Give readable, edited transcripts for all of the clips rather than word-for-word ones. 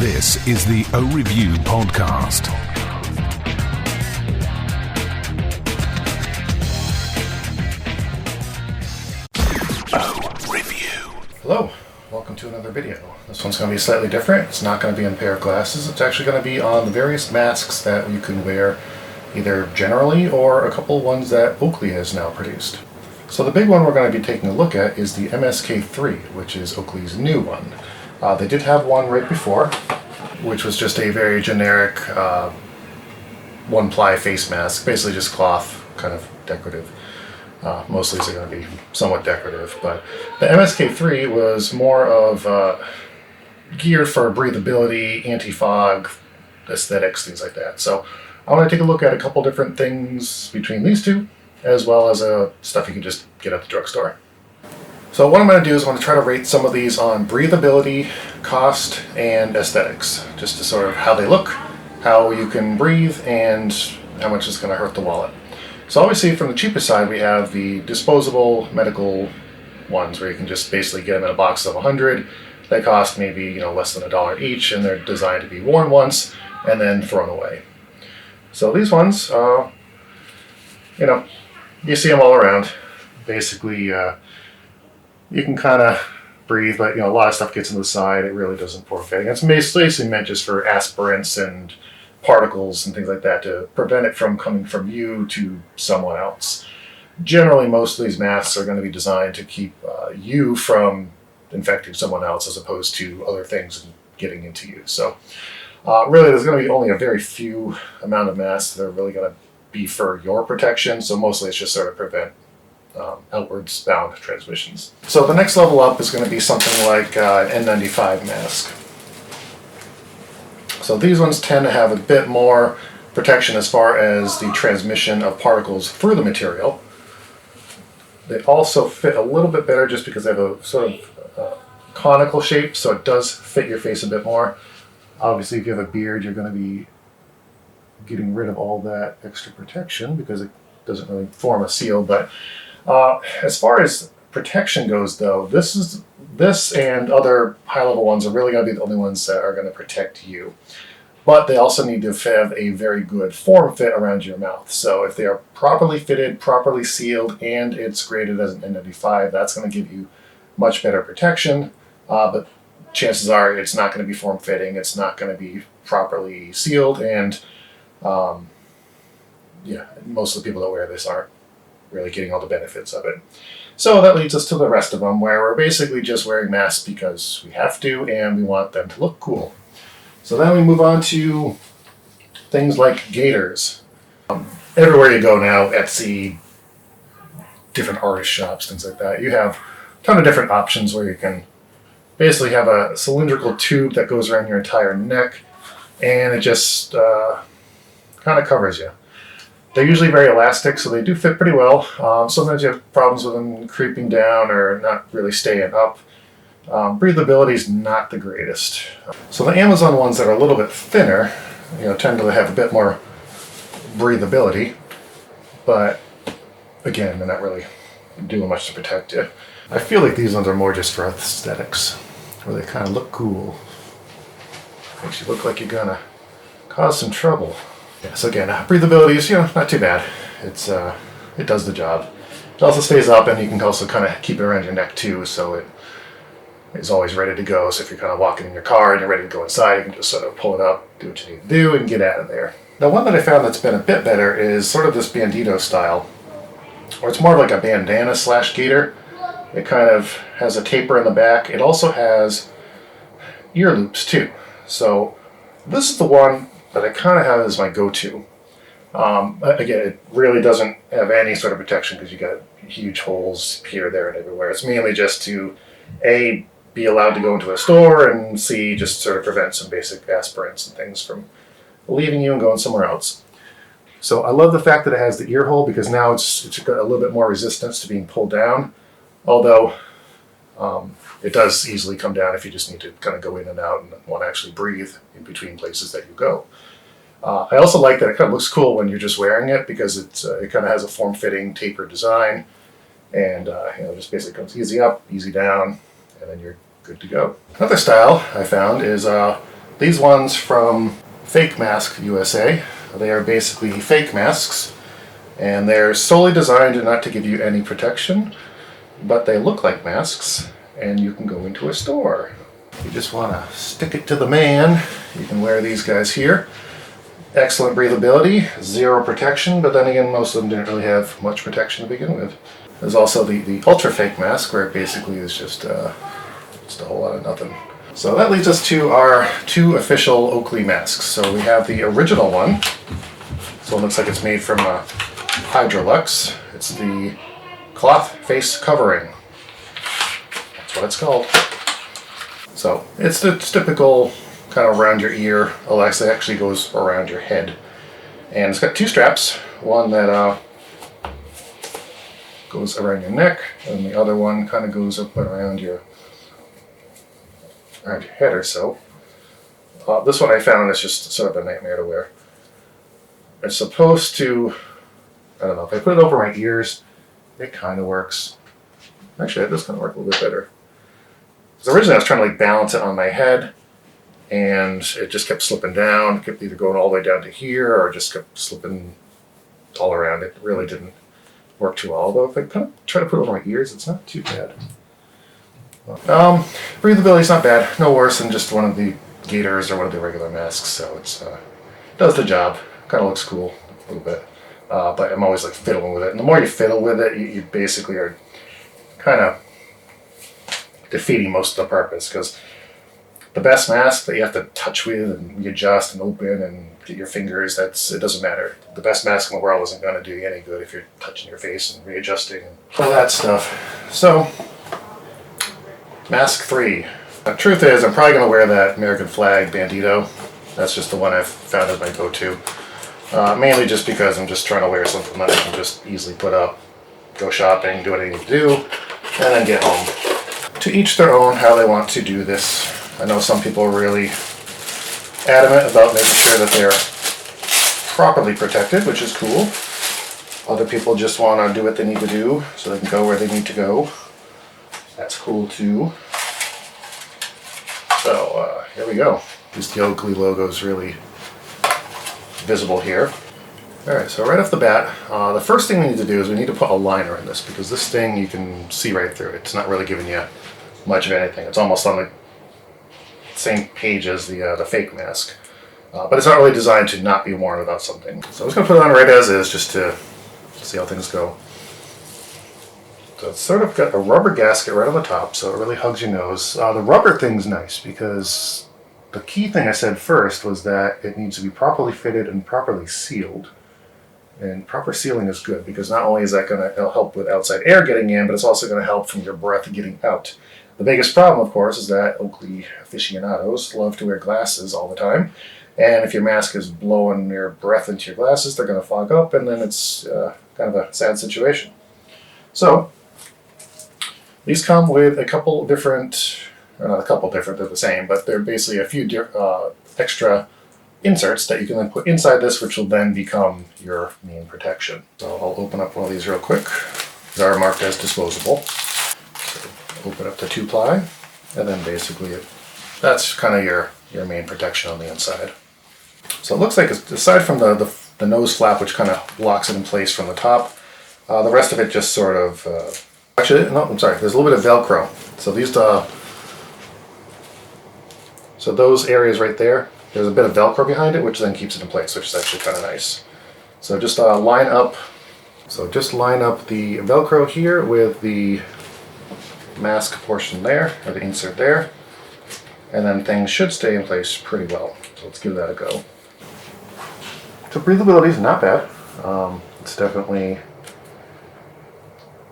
This is the O Review podcast. O Review. Hello, welcome to another video. This one's going to be slightly different. It's not going to be on a pair of glasses. It's actually going to be on the various masks that you can wear either generally or a couple ones that Oakley has now produced. So the big one we're going to be taking a look at is the MSK3, which is Oakley's new one. They did have one right before, which was just a very generic one-ply face mask, basically just cloth, kind of decorative. Mostly these are going to be somewhat decorative, but the MSK3 was more of geared for breathability, anti-fog, aesthetics, things like that. So I want to take a look at a couple different things between these two, as well as stuff you can just get at the drugstore. So what I'm going to do is I'm going to try to rate some of these on breathability, cost, and aesthetics, just to sort of how they look, how you can breathe, and how much it's going to hurt the wallet. So obviously from the cheapest side we have the disposable medical ones where you can just basically get them in a box of 100. They cost maybe less than $1 each, and they're designed to be worn once and then thrown away. So these ones, you see them all around. Basically, you can kind of breathe, but a lot of stuff gets into the side. It really doesn't form fitting. It's basically meant just for aspirants and particles and things like that to prevent it from coming from you to someone else. Generally, most of these masks are going to be designed to keep you from infecting someone else as opposed to other things getting into you. So really, there's going to be only a very few amount of masks that are really going to be for your protection. So mostly it's just sort of prevent outwards bound transmissions. So the next level up is going to be something like an N95 mask. So these ones tend to have a bit more protection as far as the transmission of particles through the material. They also fit a little bit better just because they have a sort of conical shape, so it does fit your face a bit more. Obviously, if you have a beard, you're going to be getting rid of all that extra protection because it doesn't really form a seal. But as far as protection goes, though, this and other high-level ones are really going to be the only ones that are going to protect you. But they also need to have a very good form fit around your mouth. So if they are properly fitted, properly sealed, and it's graded as an N95, that's going to give you much better protection. But chances are it's not going to be form-fitting, it's not going to be properly sealed, and most of the people that wear this aren't really getting all the benefits of it. So that leads us to the rest of them, where we're basically just wearing masks because we have to and we want them to look cool. So then we move on to things like Gators. Everywhere you go now, Etsy, different artist shops, things like that, you have a ton of different options where you can basically have a cylindrical tube that goes around your entire neck, and it just kind of covers you. They're usually very elastic, so they do fit pretty well. Sometimes you have problems with them creeping down or not really staying up. Breathability is not the greatest. So the Amazon ones that are a little bit thinner, tend to have a bit more breathability, but again, they're not really doing much to protect you. I feel like these ones are more just for aesthetics, where they kind of look cool. Makes you look like you're gonna cause some trouble. Yeah, so again, breathability is not too bad. It does the job. It also stays up, and you can also kind of keep it around your neck too, so it is always ready to go. So if you're kind of walking in your car and you're ready to go inside, you can just sort of pull it up, do what you need to do, and get out of there. Now, one that I found that's been a bit better is sort of this bandito style, or it's more like a bandana / gaiter. It kind of has a taper in the back. It also has ear loops too. So this is the one that I kind of have as my go-to. Again, it really doesn't have any sort of protection because you got huge holes here, there, and everywhere. It's mainly just to, A, be allowed to go into a store, and C, just sort of prevent some basic aspirants and things from leaving you and going somewhere else. So I love the fact that it has the ear hole because now it's got a little bit more resistance to being pulled down, although it does easily come down if you just need to kind of go in and out and want to actually breathe in between places that you go. I also like that it kind of looks cool when you're just wearing it because it kind of has a form-fitting tapered design, and just basically comes easy up, easy down, and then you're good to go. Another style I found is these ones from Fake Mask USA. They are basically fake masks, and they're solely designed not to give you any protection, but they look like masks, and you can go into a store. If you just want to stick it to the man, you can wear these guys here. Excellent breathability, zero protection, but then again, most of them didn't really have much protection to begin with. There's also the ultra fake mask, where it basically is just a whole lot of nothing. So that leads us to our 2 official Oakley masks. So we have the original one. So it looks like it's made from Hydrolux. It's the cloth face covering. That's what it's called. So it's the typical kind of around your ear. Alexa actually goes around your head. And it's got 2 straps. One that goes around your neck, and the other one kind of goes up around your head or so. This one I found is just sort of a nightmare to wear. It's supposed to, I don't know, if I put it over my ears, it kind of works. Actually, it does kind of work a little bit better. Because originally I was trying to like balance it on my head, and it just kept slipping down. It kept either going all the way down to here, or just kept slipping all around. It really didn't work too well. Although if I kind of try to put it over my ears, it's not too bad. Breathability's not bad. No worse than just one of the Gators or one of the regular masks. So it's does the job. Kind of looks cool a little bit. But I'm always like fiddling with it. And the more you fiddle with it, you basically are kind of defeating most of the purpose, because the best mask that you have to touch with and readjust and open and get your fingers, it doesn't matter. The best mask in the world isn't going to do you any good if you're touching your face and readjusting and all that stuff. So, Mask 3. The truth is, I'm probably going to wear that American flag bandito. That's just the one I've found as my go-to. Mainly just because I'm just trying to wear something that I can just easily put up, go shopping, do what I need to do, and then get home. To each their own how they want to do this. I know some people are really adamant about making sure that they're properly protected, which is cool. Other people just want to do what they need to do so they can go where they need to go. That's cool too. So here we go. At least the Oakley logo is really visible here. Alright, so right off the bat, the first thing we need to do is we need to put a liner in this, because this thing you can see right through it. It's not really giving you much of anything. It's almost on the same page as the fake mask. But it's not really designed to not be worn without something. So I'm just going to put it on right as is, just to see how things go. So it's sort of got a rubber gasket right on the top, so it really hugs your nose. The rubber thing's nice, because the key thing I said first was that it needs to be properly fitted and properly sealed. And proper sealing is good, because not only is that going to help with outside air getting in, but it's also going to help from your breath getting out. The biggest problem, of course, is that Oakley aficionados love to wear glasses all the time. And if your mask is blowing your breath into your glasses, they're going to fog up, and then it's kind of a sad situation. So, these come with a couple different, or not a couple different, they're the same, but they're basically a few extra inserts that you can then put inside this, which will then become your main protection. So I'll open up one of these real quick. These are marked as disposable. So open up the 2-ply, and then basically that's kind of your main protection on the inside. So it looks like, aside from the nose flap, which kind of locks it in place from the top, the rest of it just sort of, actually, no, I'm sorry, there's a little bit of Velcro. So so those areas right there, there's a bit of Velcro behind it, which then keeps it in place, which is actually kind of nice. So just line up the Velcro here with the mask portion there, or the insert there, and then things should stay in place pretty well. So let's give that a go. So breathability is not bad. It's definitely,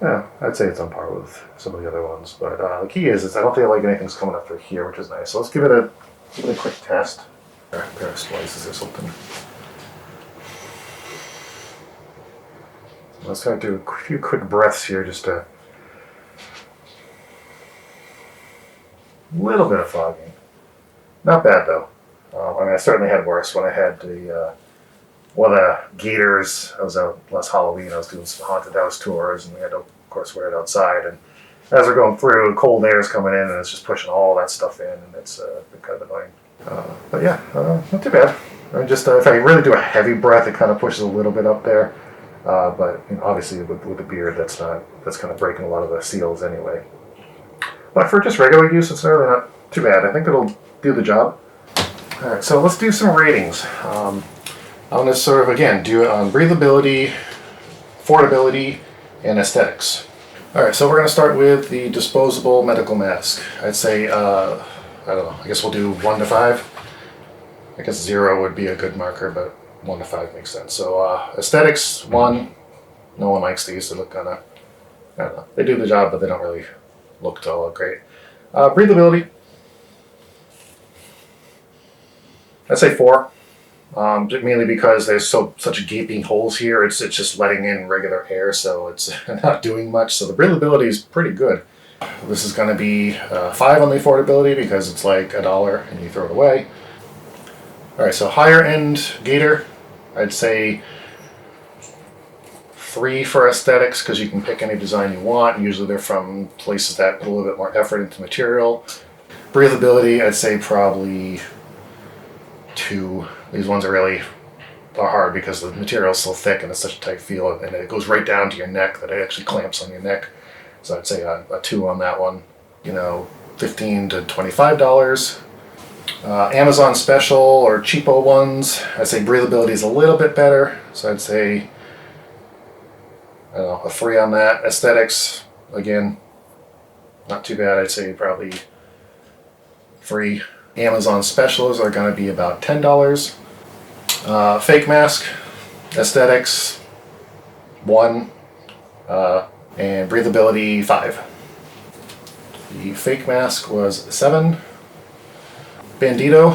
yeah, I'd say it's on par with some of the other ones. But the key is I don't feel like anything's coming up through here, which is nice. So let's give it a quick test. A pair of splices or something. Let's kind of do a few quick breaths here, just a little bit of fogging. Not bad though. I mean, I certainly had worse when I had the Gators. I was out last Halloween. I was doing some haunted house tours, and we had to, of course, wear it outside. And as we're going through, cold air is coming in, and it's just pushing all that stuff in, and it's been kind of annoying. But yeah, not too bad. I mean, just if I really do a heavy breath, it kind of pushes a little bit up there. But obviously with the beard, that's kind of breaking a lot of the seals anyway. But for just regular use, it's really not too bad. I think it'll do the job. All right, so let's do some ratings. I'm going to sort of, again, do it on breathability, affordability, and aesthetics. All right, so we're going to start with the disposable medical mask. I'd say, I don't know, I guess we'll do 1 to 5. I guess 0 would be a good marker, but 1 to 5 makes sense. So aesthetics, 1. No one likes these. They look kind of, I don't know. They do the job, but they don't really look all great. Breathability, I'd say 4. Mainly because there's such gaping holes here. It's just letting in regular air, so it's not doing much. So the breathability is pretty good. This is going to be 5 on the affordability because it's like $1 and you throw it away. All right, so higher end Gator, I'd say 3 for aesthetics because you can pick any design you want. Usually they're from places that put a little bit more effort into material. Breathability, I'd say probably 2. These ones are hard because the material is so thick and it's such a tight feel, and it goes right down to your neck that it actually clamps on your neck. So I'd say a 2 on that one. $15 to $25. Amazon special or cheapo ones, I'd say breathability is a little bit better. So I'd say, I don't know, a 3 on that. Aesthetics, again, not too bad. I'd say probably 3. Amazon specials are going to be about $10. Fake mask, aesthetics, 1, and breathability, 5. The fake mask was 7. Bandito,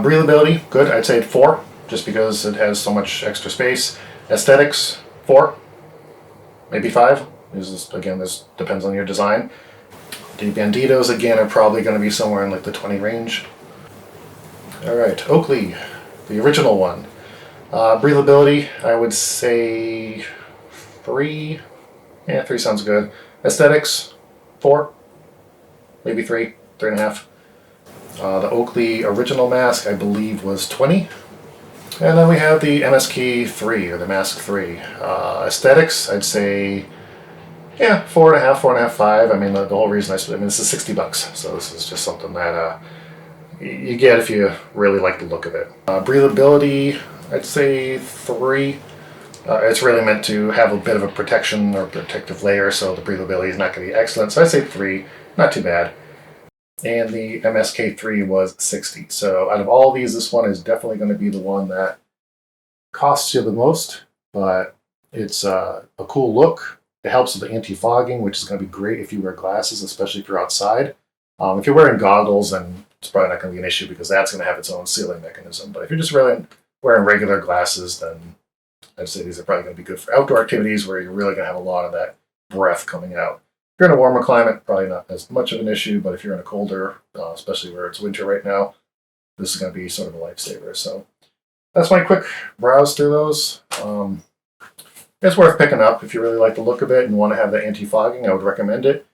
breathability, good. I'd say 4, just because it has so much extra space. Aesthetics, 4, maybe 5. This depends on your design. The Banditos, again, are probably going to be somewhere in like the 20 range. All right, Oakley, the original one. Breathability, I would say 3. Yeah, 3 sounds good. Aesthetics, 4, maybe 3, 3.5. The Oakley original mask, I believe, was 20. And then we have the MSK3, or the Mask 3. Aesthetics, I'd say, 4.5, 4.5, 5. I mean, the whole reason this is $60, so this is just something that you get if you really like the look of it. Breathability, I'd say 3. It's really meant to have a bit of a protection or protective layer, so the breathability is not going to be excellent. So I'd say 3, not too bad. And the MSK3 was 60. So out of all these, this one is definitely going to be the one that costs you the most, but it's a cool look. It helps with the anti-fogging, which is going to be great if you wear glasses, especially if you're outside. If you're wearing goggles, then it's probably not going to be an issue because that's going to have its own sealing mechanism. But if you're just really wearing regular glasses, then I'd say these are probably going to be good for outdoor activities where you're really going to have a lot of that breath coming out. If you're in a warmer climate, probably not as much of an issue, but if you're in a colder, especially where it's winter right now, this is going to be sort of a lifesaver. So that's my quick browse through those. It's worth picking up if you really like the look of it and want to have the anti-fogging. I would recommend it.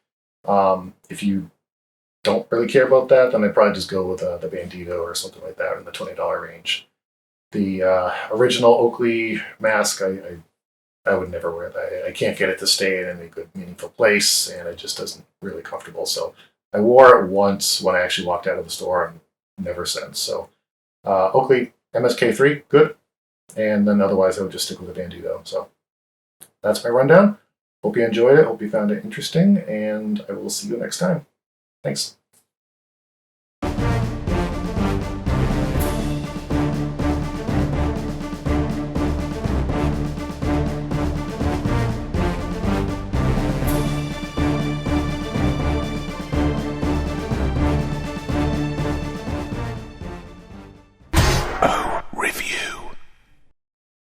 If you don't really care about that, then I'd probably just go with the Bandito or something like that in the $20 range. The original Oakley mask, I would never wear that. I can't get it to stay in any good, meaningful place, and it just isn't really comfortable. So I wore it once when I actually walked out of the store, and never since. So Oakley MSK3, good. And then otherwise, I would just stick with the Bandito. So that's my rundown. Hope you enjoyed it. Hope you found it interesting, and I will see you next time. Thanks.